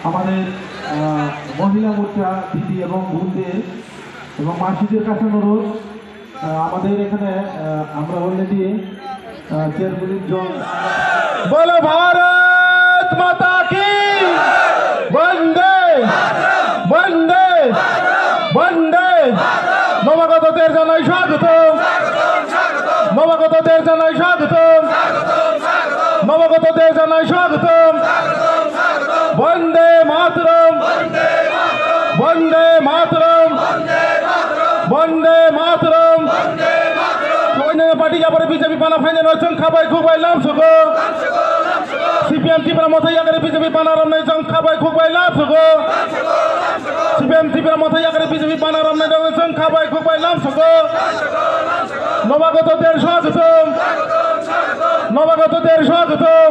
আমাদের মহিলা মোর্চা দিদি এবং বোনদের এবং মাসিদের কাছে অনুরোধ, আমাদের এখানে আমরা অলরেডি চেয়ারগুলির জল বলো ভারত মাতা কি বন্দে বন্দে বন্দে। নবাগতদের জানাই স্বাগত, নবাগতদের জানাই স্বাগত, নবাগতদের জানাই স্বাগত। বন্দে মাতরম বন্দে মাতরম বন্দে মাতরম। পার্টি যাবার বিজেপি পানা ফাইনাল সংখ্যা বাই খুবাই লাভ সুগো সিপিএম ত্রিপুরা মথাই আগে বিজেপি পানারম নাই সংখ্যা বাই খুবাই লাভ সুগো সিপিএম ত্রিপুরা মথাই আগে বিজেপি পানারম নাই সংখ্যা বাই খুবাই লাভ সুগো। নবাগতদের স্বাগতম, নবাগতদের স্বাগতম,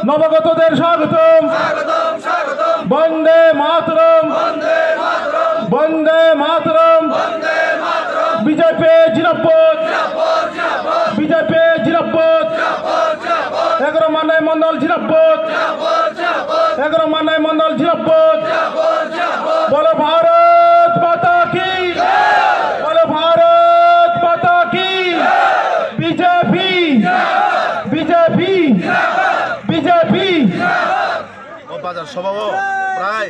নবাগতদের স্বাগতম। বন্দে মাতরম বন্দে মাতরম। বিজেপি জিরাপদ বিজেপি জিরাপদ 11 মানাই মন্ডল জিরাপদ 11 মানাই মন্ডল জিরাপদ। বলো ভারত মাতা কি বলো ভারত মাতা কি। BJP BJP BJP. বাজার সভাও প্রায়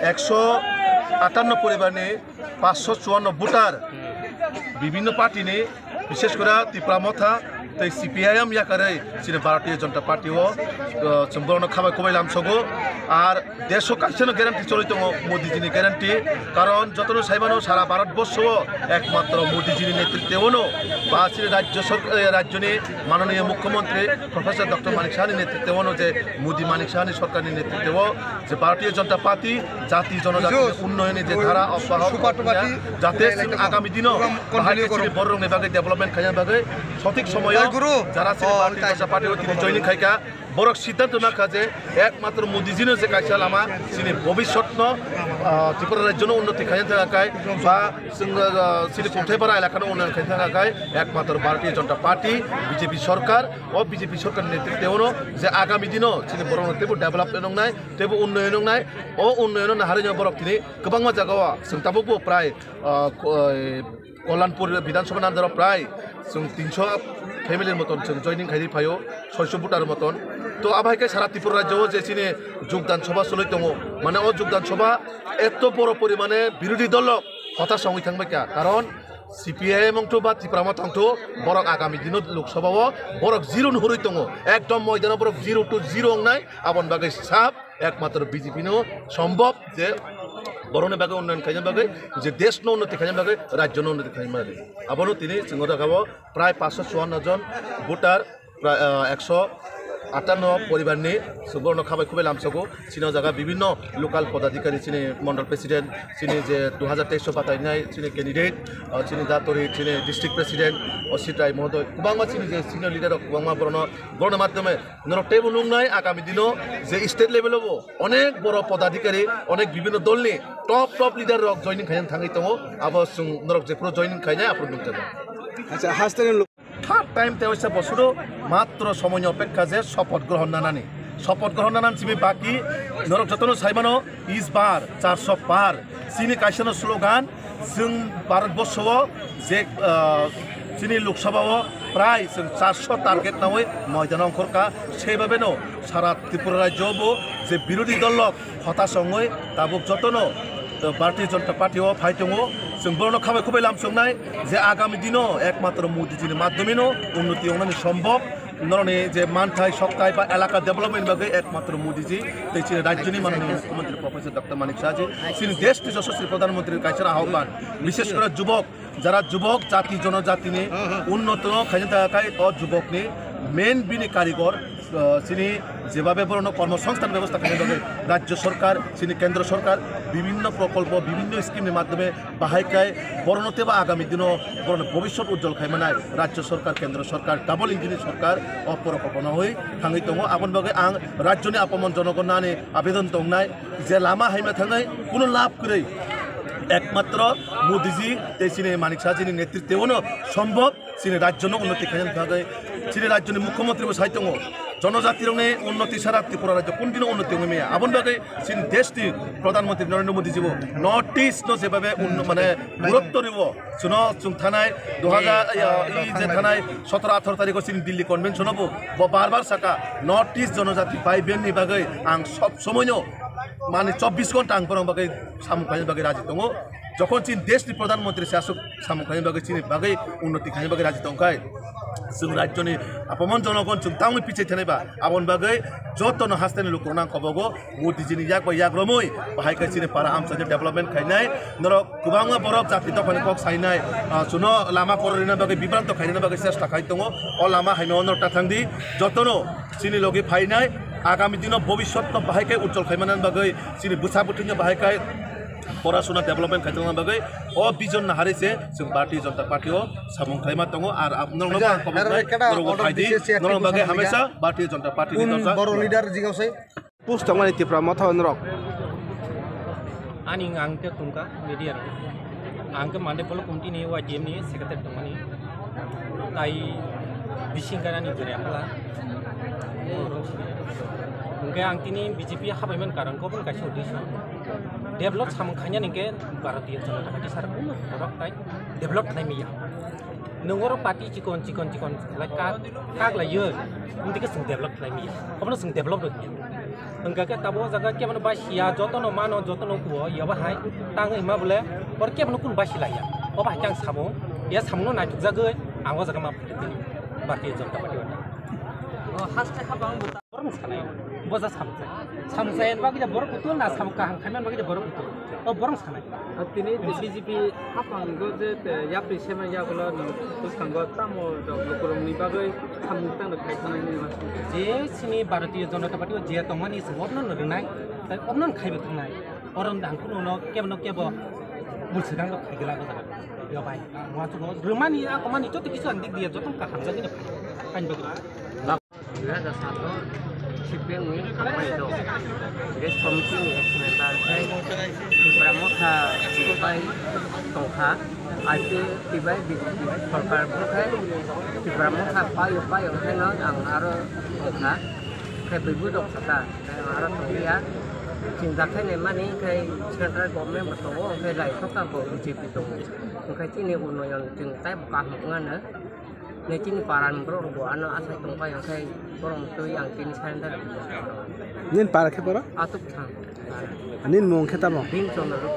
158 পরিবার নিয়ে 554 ভোটার বিভিন্ন পার্টি নিয়ে বিশেষ করে ত্রিপুরা মথা তাই সিপিআইএম ইয়াকারে চিনে ভারতীয় জনতা পার্টিও সম্পূর্ণ খাবার কমাই লামসগো আর দেশও কাছে গ্যারান্টি চলিত মোদিজিনি গ্যারান্টি কারণ যতন সাইবানো সারা ভারতবর্ষ একমাত্র মোদিজির নেতৃত্বেও বা চিনে রাজ্য সরকার রাজ্যনি মাননীয় মুখ্যমন্ত্রী প্রফেসর ডক্টর মানিক সাহানির নেতৃত্বেও যে মোদি মানিক সাহানি সরকারের নেতৃত্বেও যে ভারতীয় জনতা পার্টি জাতি জনজাতির উন্নয়নে যে ধারা অব্যাহত যাতে আগামী দিনও বড় বিভাগে ডেভেলপমেন্ট খাইয়া ভাগে সঠিক সময় যারা পার্টির তিনি জয়নিং খাইকা বড় সিদ্ধান্ত না কাজে একমাত্র মোদিজিনের যে কাইছা লামা তিনি ভবিষ্যৎ ত্রিপুরা রাজ্য উন্নতি খাইয়া থাকায় বা তিনি পৌঁছাইপাড়া এলাকার উন্নয়ন খাই থাকায় একমাত্র ভারতীয় জনতা পার্টি বিজেপি সরকার ও বিজেপি সরকার নেতৃত্বেও যে আগামী দিনও তিনি বড় তেবু ডেভেলপমেন্ট নাই তেবু উন্নয়ন নাই ও উন্নয়ন না হারিয়ে বরফ তিনি গোबां জায়গাও जों প্রায় कल्याणपुर विधानसभा आन्दाराव प्राय जों 300 फेमिलिर मतन जों जयनिं खाई फायो 600 भोटार मतन तो आबाहायके सारा त्रिपुरा राज्योआव जे चिनि যোগদান सभा सलै दङ माने ओ যোগদাन सभा एत बड़ परिमाणे बिरोधी दल हताश हई थांबाय कारण সিপিআইএম अंटो बा त्रिपुरा मत अंटो बरक आगामी दिन लोकसभाव बरक जिरो नुहुरै दङ एकदम मैदानाव बरक 0 to 0 अंनाय आबन बागै साफ एकमात्र बिजेपि सम्भव जे बर'नि बागै उन्नयन खायनो बागै जे देशनो उन्नति खायनो बागै राज्यनो उन्नति खायनो बागै आबानो तिनि जोङो देखाबो प्राय 554 जन भोटार प्राय 158 परिवारनि सुबर्ण खाबाय खुबाय लामसगो चिनो जागा विभिन्न लोकाल पदाधिकारी चिनि मंडल प्रेसिडेंट चिनि जे 2023 बातायनाय चिनि कैंडिडेट चिनि दातरी चिनि डिस्ट्रिक्ट प्रेसिडेंट असिताय महोदय गोबांमा चिनि जे सिनियर लिडार गोबांमा बर'नि माध्यमे नरटेबो नुंनाय आगामी दिनो जे स्टेट लेभेलाव अनेक बर' पदाधिकारी अनेक विभिन्न दलनि टप लिडार रक जयनिं खायनो थाङै दङ आबो जों नरक जे प्र जयनिं खायनाय आपन नुजादों। আচ্ছা হাসতেন থার্ড টাইম তেইশে বছর মাত্র সময় অপেক্ষা যে শপথ গ্রহণ নানানি শপথ গ্রহণ নানান চিবি বাকি নরক যতন সাইবানো ইস বার 400 পার চিনি কাইসানো স্লোগান जों भारतबर्षआव जे चिनि लोकसभाव प्राय जों 400 टार्गेट नावै मैदानाव ओंखारखा সেইভাবেनो सारा त्रिपुरा राज्योआवबो जे बिरोधी दल हताश हङै दाबो जतनो भारतीय जनता पार्टीआव फाइ दङ जों बरनो खाबाय खुबाय लामसंनाय जे आगामी दिनाव एकमात्र मोदीजीनि माध्यमेनो उन्नति हंनानै सम्भव नरने जे मानथाय सप्ताह बा एलाका डेभेलपमेंट बागै एकमात्र मोदीजी तेची राज्यनि माननीय मुख्यमंत्री प्रोफेसर डॉक्टर मानिक साहाजी चिनि देश यशस्वी प्रधानमंत्री कायसार आह्वान विशेष करे युवक যারা যুবক জাতি জনজাতিনি উন্নত খাইनो थाखाय अ যুবকनि मेन बिनि कारिगर चिनि जेभाबे बरनो कर्मसंस्थान व्यवस्था खालामनो थाखाय राज्य सरकार चिनि केंद्र सरकार विभिन्न प्रकल्प विभिन्न स्कीमनि माध्यमे बाहायखाय बरनोते बा आगामी दिनाव बरनो भविष्यत उज्जवल खालामनाय राज्य सरकार केंद्र सरकार डाबल इंजिननि सरकार अपरिकल्पना हई थाङै दङ आबन बागै आं राज्यनि आपमन जनगणनानि आवेदन दंनाय जे लामा हायमा थाङै कुनो लाभ गैयै एकमात्र मोदीजी चिनि मानिक साहाजीनि नेतृत्वेनो सम्भव चिनि राज्यनो उन्नति खालामनो थाखाय चिनि राज्यनि मुख्यमंत्री साहित्य জনজাতি রঙে উন্নতি সারা ত্রিপুরা রাজ্য কোনদিনও উন্নতি হয়ে মেয়া আবন বাকে চিন দেশটি প্রধানমন্ত্রী নরেন্দ্র মোদী জীব নর্থ ইস্ট যেভাবে মানে গুরুত্ব দিব শুনো চুং থানায় 2000 যে থানায় 17-18 তারিখ চিন দিল্লি কনভেনশন হবো বারবার সাকা নর্থ ইস্ট জনজাতি বাইবেননি বাকে আং সব সময়ও মানে 24 ঘন্টা আং পরং বাকে সামুক খাইনি বাকে রাজি দङ যখন চীন দেশনি প্রধানমন্ত্রী শাসক সামুক খাইনি বাকে চিনি বাকে উন্নতি খাইনি বাকে রাজি দंखाय जों राज्यनि अपमान जनगण जों तांनि पिछे थानायबा आबन बागै जतन हास्तानि लुकरनां खबगो मोदीजिनि याक याग्रमै बाहायखै चिनि पारा आमसानि डेभलपमेन्ट खायनाय नर गोबां बरफ जाति दफानि कक सायनाय सुनो लामा पररिना बागै बिब्रान्त खायनाय बागै सेस्ता खाय दङ अ लामा हायनो नरता थांदि जतन चिनि लगे फायनाय आगामी दिनाव भबिष्यत बाहायखै उज्जवल खायमानानि बागै चिनि बुसा बुथिनि बाहायखै पराशुना डेभलपमेन्ट खायदों बागै अ बिजन नाहारिसे जों भारतीय जनता पार्टीआव सामुं खायमा दङ आरो नरनबा खबर फायदि नरन बागै हमेशा भारतीय जनता पार्टी बर लिडार जिगावसै पुस थांमानि तिफ्रा मथावन रक ani angke tungka media angke mande polo kumti ni YDM ni secretary tongani tai bisingkana ni jere apala ungke angkini BJP habaiman karan ko pun kasih audition develop samkhanya ningke Bharatiya Janata Party sarapun orang tai develop thai miya nungoro party cikon lai kak lai ye undike sing develop thai miya kono sing develop dot engka ke tabo jaga ke mano basia jotono mano jotono kuo ya bahai tang ima bole or ke mano kun basi laya o bah kang samo ya samno na tuk jaga angwa jaga ma putini Bharatiya Janata Party o haste habang orang sanai boza samsai bagi ja borok betul na samka hang khaman bagi ja borok betul o borong sanai tini BJP apang go je yapri sema ya golo tus kanggo tamo lokurum ni bagai samutang no khaitana ni je sini Bharatiya Janata Party je tongmani semobno nai tai omnon khaibe thangnai oron dangkuno no kebno kebo bulsidang lo khaigela go jaga yo bai wa chu rumani akomani joto kisu andik dia jotong ka hamja ni kain bagi ada satu sipil ni kampai do guys komiti ni sebentar saya di Pramukha Dubai Tongkha ada tiba di Golkar Bukai di Pramukha payo saya nak angaro Tongkha ke bibu dok sata angaro Tongkha cinta saya ni mana ke central government bertemu ke lain tu kan boleh BJP tu ke sini uno yang cinta bukan mengenaiในที่นี่ปารันบรอบัวอันอาศัยตรงไปอย่างใครบรองตัวอย่างที่นี่ใช้ได้นินปาระแค่ปะ อาตุกทาง นินมงแค่ตามอง บินจนระดับ